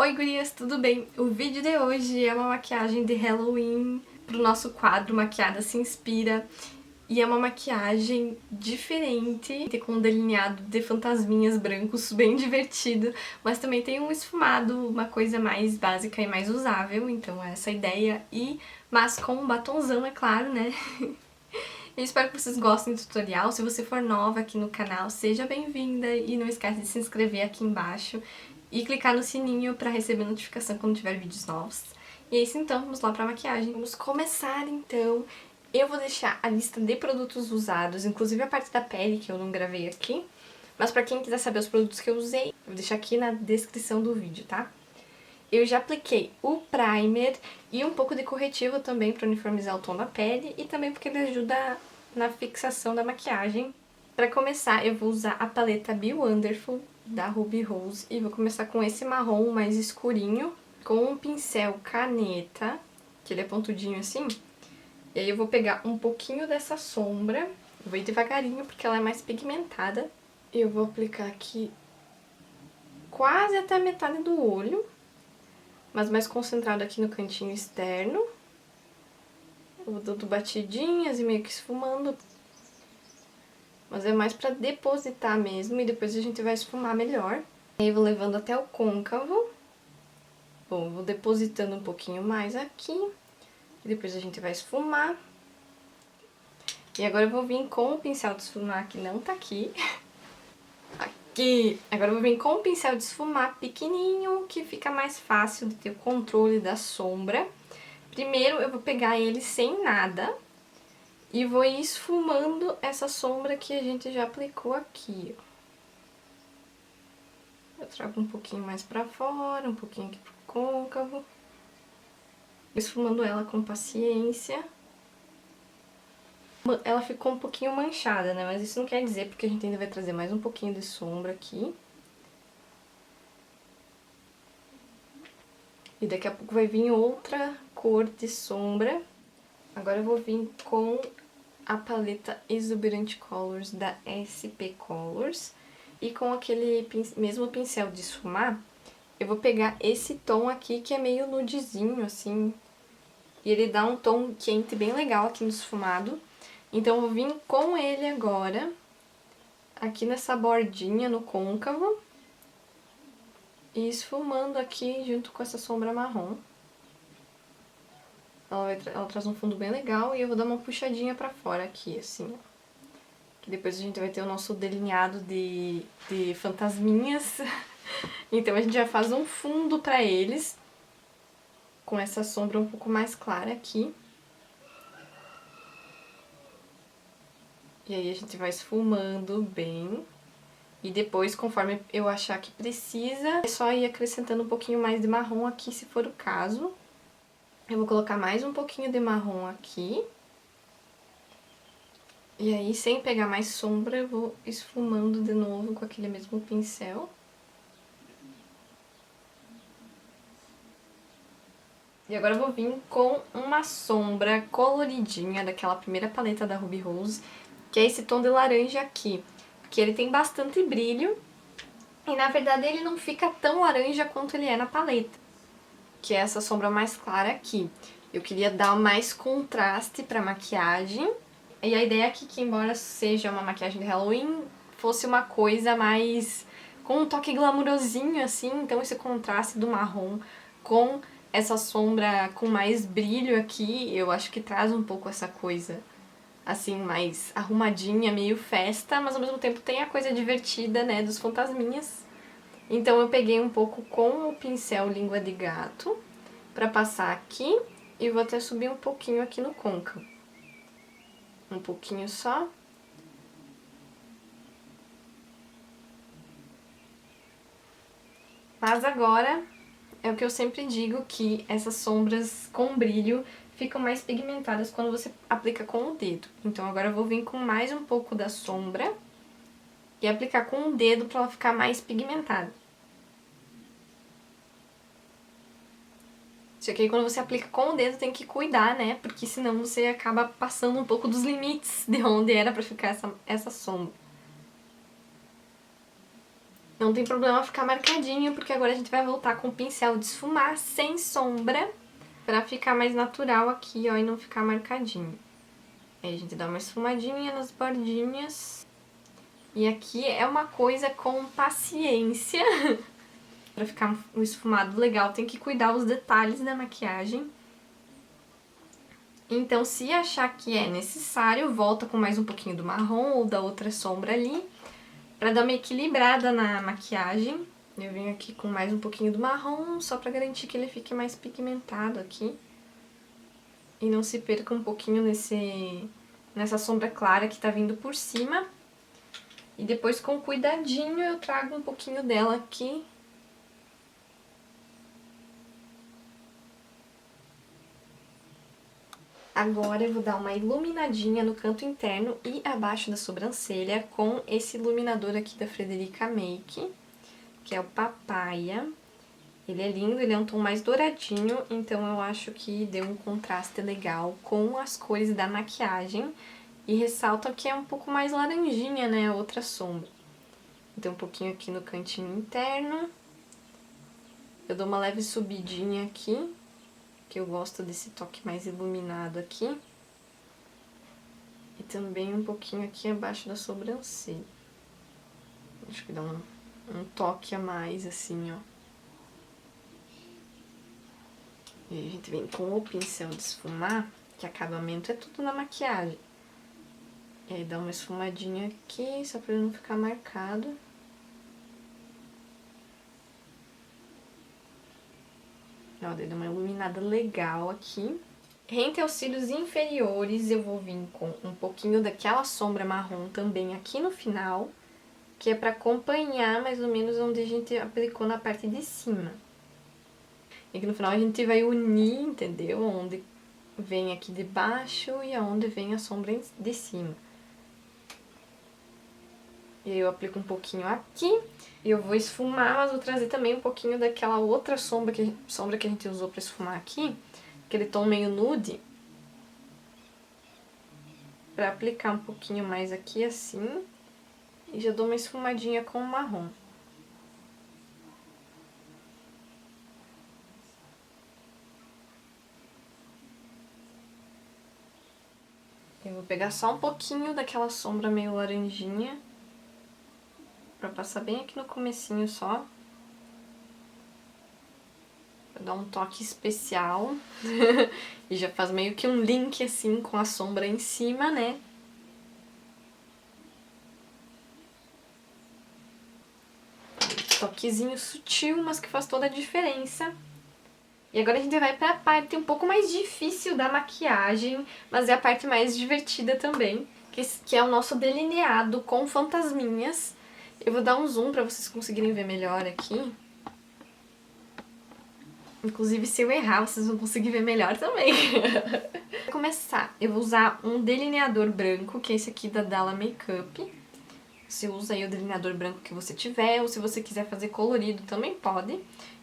Oi gurias, tudo bem? O vídeo de hoje é uma maquiagem de Halloween pro nosso quadro Maquiada se Inspira. E é uma maquiagem diferente, com um delineado de fantasminhas brancos bem divertido, mas também tem um esfumado, uma coisa mais básica e mais usável, então é essa a ideia. Mas com um batonzão, é claro, né? Eu espero que vocês gostem do tutorial. Se você for nova aqui no canal, seja bem-vinda e não esquece de se inscrever aqui embaixo e clicar no sininho para receber notificação quando tiver vídeos novos. E é isso então, vamos lá para a maquiagem. Vamos começar então. Eu vou deixar a lista de produtos usados, inclusive a parte da pele que eu não gravei aqui. Mas pra quem quiser saber os produtos que eu usei, eu vou deixar aqui na descrição do vídeo, tá? Eu já apliquei o primer e um pouco de corretivo também para uniformizar o tom da pele e também porque ele ajuda na fixação da maquiagem. Para começar, eu vou usar a paleta Be Wonderful da Ruby Rose e vou começar com esse marrom mais escurinho, com um pincel caneta, que ele é pontudinho assim. E aí eu vou pegar um pouquinho dessa sombra, eu vou ir devagarinho porque ela é mais pigmentada. E eu vou aplicar aqui quase até a metade do olho, mas mais concentrado aqui no cantinho externo. Eu vou dando batidinhas e meio que esfumando. Mas é mais pra depositar mesmo e depois a gente vai esfumar melhor. Aí eu vou levando até o côncavo. Bom, eu vou depositando um pouquinho mais aqui. E depois a gente vai esfumar. E agora eu vou vir com o pincel de esfumar, que não tá aqui. Aqui! Agora eu vou vir com o pincel de esfumar pequenininho, que fica mais fácil de ter o controle da sombra. Primeiro eu vou pegar ele sem nada e vou ir esfumando essa sombra que a gente já aplicou aqui, ó. Eu trago um pouquinho mais pra fora, um pouquinho aqui pro côncavo. Esfumando ela com paciência. Ela ficou um pouquinho manchada, né? Mas isso não quer dizer, porque a gente ainda vai trazer mais um pouquinho de sombra aqui. E daqui a pouco vai vir outra cor de sombra. Agora eu vou vir com a paleta Exuberant Colors da SP Colors. E com aquele mesmo pincel de esfumar, eu vou pegar esse tom aqui que é meio nudezinho, assim. E ele dá um tom quente bem legal aqui no esfumado. Então eu vou vir com ele agora, aqui nessa bordinha no côncavo. E esfumando aqui junto com essa sombra marrom. Ela traz um fundo bem legal e eu vou dar uma puxadinha pra fora aqui, assim, ó. Que depois a gente vai ter o nosso delineado de fantasminhas. Então a gente já faz um fundo pra eles, com essa sombra um pouco mais clara aqui. E aí a gente vai esfumando bem. E depois, conforme eu achar que precisa, é só ir acrescentando um pouquinho mais de marrom aqui, se for o caso. Eu vou colocar mais um pouquinho de marrom aqui. E aí, sem pegar mais sombra, eu vou esfumando de novo com aquele mesmo pincel. E agora eu vou vir com uma sombra coloridinha daquela primeira paleta da Ruby Rose, que é esse tom de laranja aqui, que ele tem bastante brilho e na verdade ele não fica tão laranja quanto ele é na paleta, que é essa sombra mais clara aqui. Eu queria dar mais contraste pra maquiagem. E a ideia aqui que, embora seja uma maquiagem de Halloween, fosse uma coisa mais com um toque glamourosinho, assim. Então esse contraste do marrom com essa sombra com mais brilho aqui, eu acho que traz um pouco essa coisa, assim, mais arrumadinha, meio festa, mas ao mesmo tempo tem a coisa divertida, né, dos fantasminhas. Então eu peguei um pouco com o pincel Língua de Gato pra passar aqui e vou até subir um pouquinho aqui no côncavo. Um pouquinho só. Mas agora é o que eu sempre digo, que essas sombras com brilho ficam mais pigmentadas quando você aplica com o dedo. Então agora eu vou vir com mais um pouco da sombra e aplicar com o dedo pra ela ficar mais pigmentada. Só que aí quando você aplica com o dedo tem que cuidar, né? Porque senão você acaba passando um pouco dos limites de onde era pra ficar essa sombra. Não tem problema ficar marcadinho, porque agora a gente vai voltar com o pincel de esfumar sem sombra, pra ficar mais natural aqui, ó, e não ficar marcadinho. Aí a gente dá uma esfumadinha nas bordinhas. E aqui é uma coisa com paciência. Pra ficar um esfumado legal, tem que cuidar os detalhes da maquiagem. Então, se achar que é necessário, volta com mais um pouquinho do marrom ou da outra sombra ali, pra dar uma equilibrada na maquiagem. Eu venho aqui com mais um pouquinho do marrom, só pra garantir que ele fique mais pigmentado aqui. E não se perca um pouquinho nessa sombra clara que tá vindo por cima. E depois, com cuidadinho, eu trago um pouquinho dela aqui. Agora eu vou dar uma iluminadinha no canto interno e abaixo da sobrancelha com esse iluminador aqui da Frederica Make, que é o Papaya. Ele é lindo, ele é um tom mais douradinho, então eu acho que deu um contraste legal com as cores da maquiagem. E ressalta que é um pouco mais laranjinha, né, a outra sombra. Então um pouquinho aqui no cantinho interno. Eu dou uma leve subidinha aqui, que eu gosto desse toque mais iluminado aqui. E também um pouquinho aqui abaixo da sobrancelha. Acho que dá um toque a mais, assim, ó. E a gente vem com o pincel de esfumar, que acabamento é tudo na maquiagem. E aí dá uma esfumadinha aqui, só pra ele não ficar marcado. Ó, daí dá uma iluminada legal aqui. Rente aos cílios inferiores, eu vou vir com um pouquinho daquela sombra marrom também aqui no final, que é pra acompanhar mais ou menos onde a gente aplicou na parte de cima. E aqui no final a gente vai unir, entendeu? Onde vem aqui de baixo e aonde vem a sombra de cima. E aí eu aplico um pouquinho aqui, e eu vou esfumar, mas vou trazer também um pouquinho daquela outra sombra que a gente usou pra esfumar aqui, aquele tom meio nude, pra aplicar um pouquinho mais aqui assim, e já dou uma esfumadinha com o marrom. Eu vou pegar só um pouquinho daquela sombra meio laranjinha, pra passar bem aqui no comecinho só. Pra dar um toque especial. E já faz meio que um link assim com a sombra em cima, né? Toquezinho sutil, mas que faz toda a diferença. E agora a gente vai pra parte um pouco mais difícil da maquiagem, mas é a parte mais divertida também, que é o nosso delineado com fantasminhas. Eu vou dar um zoom pra vocês conseguirem ver melhor aqui. Inclusive, se eu errar, vocês vão conseguir ver melhor também. Pra começar, eu vou usar um delineador branco, que é esse aqui da Dalla Makeup. Você usa aí o delineador branco que você tiver, ou se você quiser fazer colorido também pode.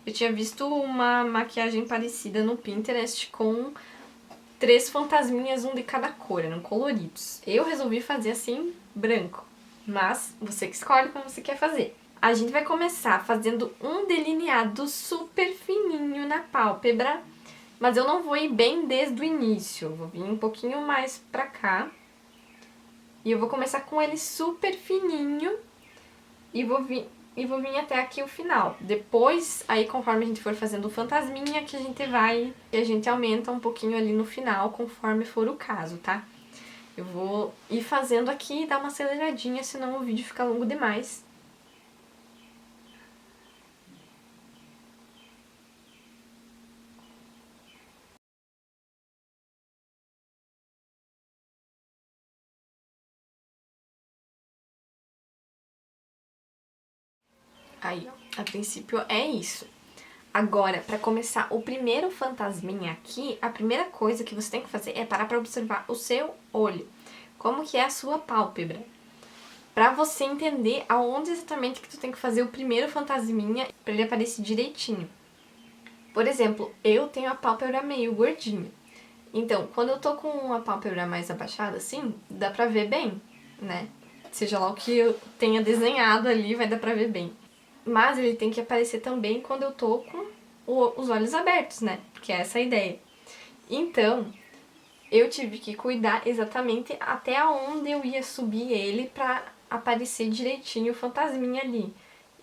Eu tinha visto uma maquiagem parecida no Pinterest com 3 fantasminhas, um de cada cor, eram coloridos. Eu resolvi fazer assim, branco, mas você que escolhe como você quer fazer. A gente vai começar fazendo um delineado super fininho na pálpebra, mas eu não vou ir bem desde o início, eu vou vir um pouquinho mais pra cá. E eu vou começar com ele super fininho e vou vir até aqui o final. Depois, aí conforme a gente for fazendo o fantasminha, que a gente aumenta um pouquinho ali no final, conforme for o caso, tá? Eu vou ir fazendo aqui e dar uma aceleradinha, senão o vídeo fica longo demais. Aí, ó, a princípio é isso. Agora, pra começar o primeiro fantasminha aqui, a primeira coisa que você tem que fazer é parar pra observar o seu olho. Como que é a sua pálpebra. Pra você entender aonde exatamente que tu tem que fazer o primeiro fantasminha pra ele aparecer direitinho. Por exemplo, eu tenho a pálpebra meio gordinha. Então, quando eu tô com a pálpebra mais abaixada assim, dá pra ver bem, né? Seja lá o que eu tenha desenhado ali, vai dar pra ver bem. Mas ele tem que aparecer também quando eu tô com os olhos abertos, né? Porque é essa a ideia. Então, eu tive que cuidar exatamente até onde eu ia subir ele pra aparecer direitinho o fantasminha ali.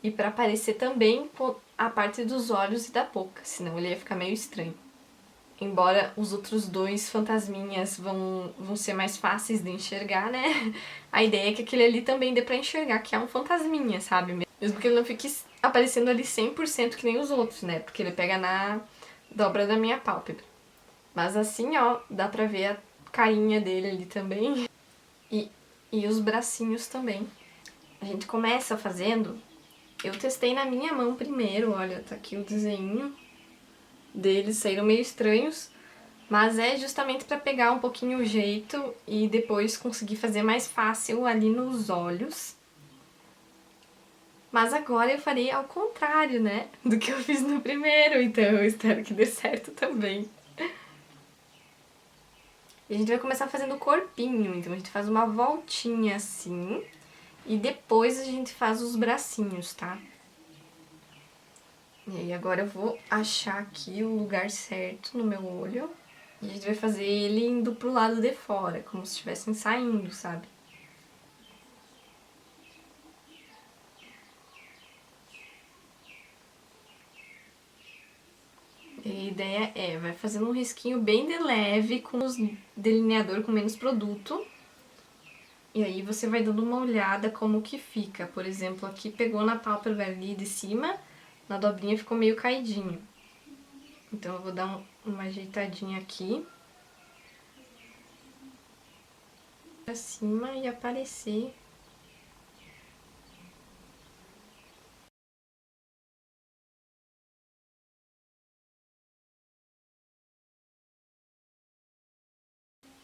E pra aparecer também a parte dos olhos e da boca, senão ele ia ficar meio estranho. Embora os outros dois fantasminhas vão ser mais fáceis de enxergar, né? A ideia é que aquele ali também dê pra enxergar que é um fantasminha, sabe? Mesmo que ele não fique aparecendo ali 100% que nem os outros, né? Porque ele pega na dobra da minha pálpebra. Mas assim, ó, dá pra ver a carinha dele ali também. E os bracinhos também. A gente começa fazendo... Eu testei na minha mão primeiro, olha, tá aqui o desenho deles, saíram meio estranhos. Mas é justamente pra pegar um pouquinho o jeito e depois conseguir fazer mais fácil ali nos olhos. Mas agora eu farei ao contrário, né? Do que eu fiz no primeiro, então eu espero que dê certo também. E a gente vai começar fazendo o corpinho, então a gente faz uma voltinha assim. E depois a gente faz os bracinhos, tá? E aí agora eu vou achar aqui o lugar certo no meu olho. E a gente vai fazer ele indo pro lado de fora, como se estivessem saindo, sabe? E a ideia é, vai fazendo um risquinho bem de leve com os delineador com menos produto. E aí você vai dando uma olhada como que fica. Por exemplo, aqui pegou na pálpebra ali de cima, na dobrinha ficou meio caidinho. Então eu vou dar uma ajeitadinha aqui. Pra cima e aparecer.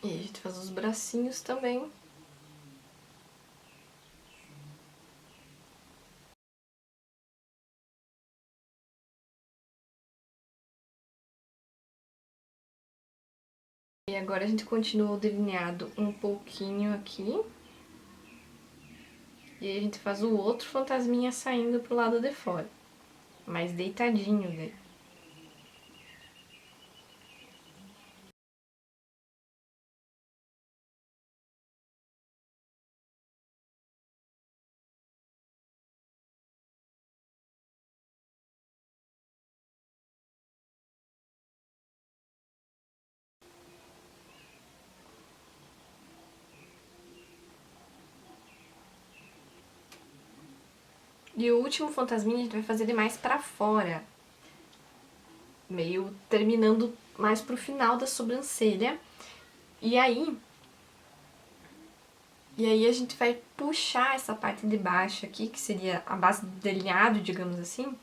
E aí a gente faz os bracinhos também. E agora a gente continua o delineado um pouquinho aqui. E aí a gente faz o outro fantasminha saindo pro lado de fora. Mais deitadinho, né? E o último fantasminha a gente vai fazer ele mais pra fora. Meio terminando mais pro final da sobrancelha. E aí... E aí a gente vai puxar essa parte de baixo aqui, que seria a base do delineado, digamos assim.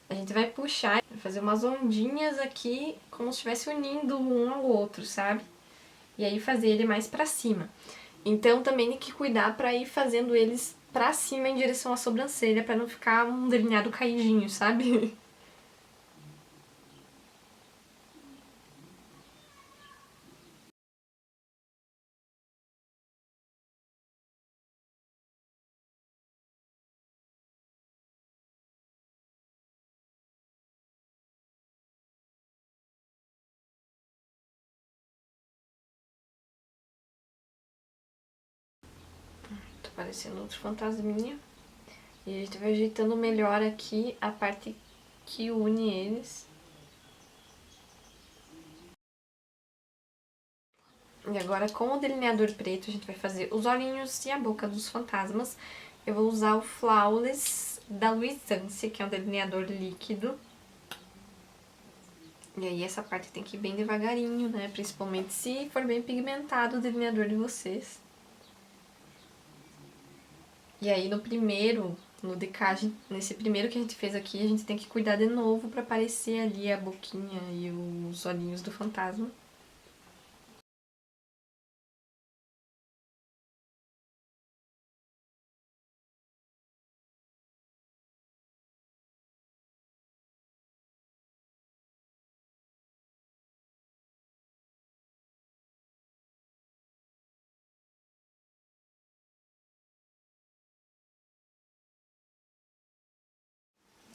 A gente vai puxar, vai fazer umas ondinhas aqui, como se estivesse unindo um ao outro, sabe? E aí fazer ele mais pra cima. Então também tem que cuidar pra ir fazendo eles pra cima em direção à sobrancelha, pra não ficar um delineado caidinho, sabe? Tá parecendo outro fantasminha. E a gente vai ajeitando melhor aqui a parte que une eles. E agora com o delineador preto a gente vai fazer os olhinhos e a boca dos fantasmas. Eu vou usar o Flawless da Luisance, que é um delineador líquido. E aí essa parte tem que ir bem devagarinho, né? Principalmente se for bem pigmentado o delineador de vocês. E aí no primeiro, no decage, nesse primeiro que a gente fez aqui, a gente tem que cuidar de novo pra aparecer ali a boquinha e os olhinhos do fantasma.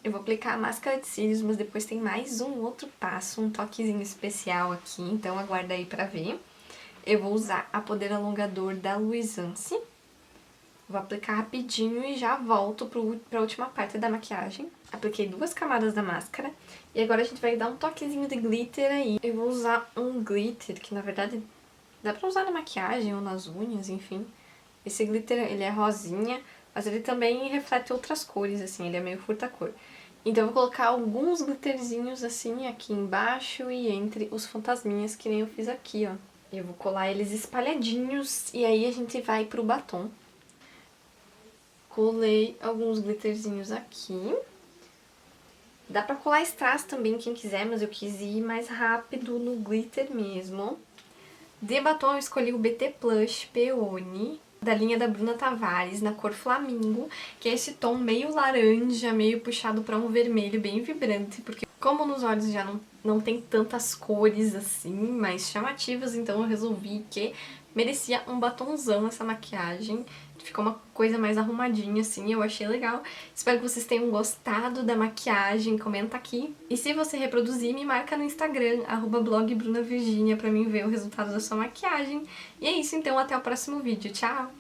Eu vou aplicar a máscara de cílios, mas depois tem mais um outro passo, um toquezinho especial aqui, então aguarda aí pra ver. Eu vou usar a poder alongador da Luisance. Vou aplicar rapidinho e já volto pra última parte da maquiagem. Apliquei 2 camadas da máscara. E agora a gente vai dar um toquezinho de glitter aí. Eu vou usar um glitter que, na verdade, dá pra usar na maquiagem ou nas unhas, enfim. Esse glitter, ele é rosinha, mas ele também reflete outras cores, assim, ele é meio furta-cor. Então eu vou colocar alguns glitterzinhos, assim, aqui embaixo e entre os fantasminhas, que nem eu fiz aqui, ó. Eu vou colar eles espalhadinhos e aí a gente vai pro batom. Colei alguns glitterzinhos aqui. Dá pra colar strass também, quem quiser, mas eu quis ir mais rápido no glitter mesmo. De batom eu escolhi o BT Plush Peony, da linha da Bruna Tavares, na cor Flamingo, que é esse tom meio laranja, meio puxado pra um vermelho bem vibrante, porque como nos olhos já não tem tantas cores assim, mais chamativas, então eu resolvi que merecia um batonzão essa maquiagem. Ficou uma coisa mais arrumadinha, assim, eu achei legal. Espero que vocês tenham gostado da maquiagem, comenta aqui. E se você reproduzir, me marca no Instagram, @blogBrunaVirginia, pra mim ver o resultado da sua maquiagem. E é isso, então, até o próximo vídeo. Tchau!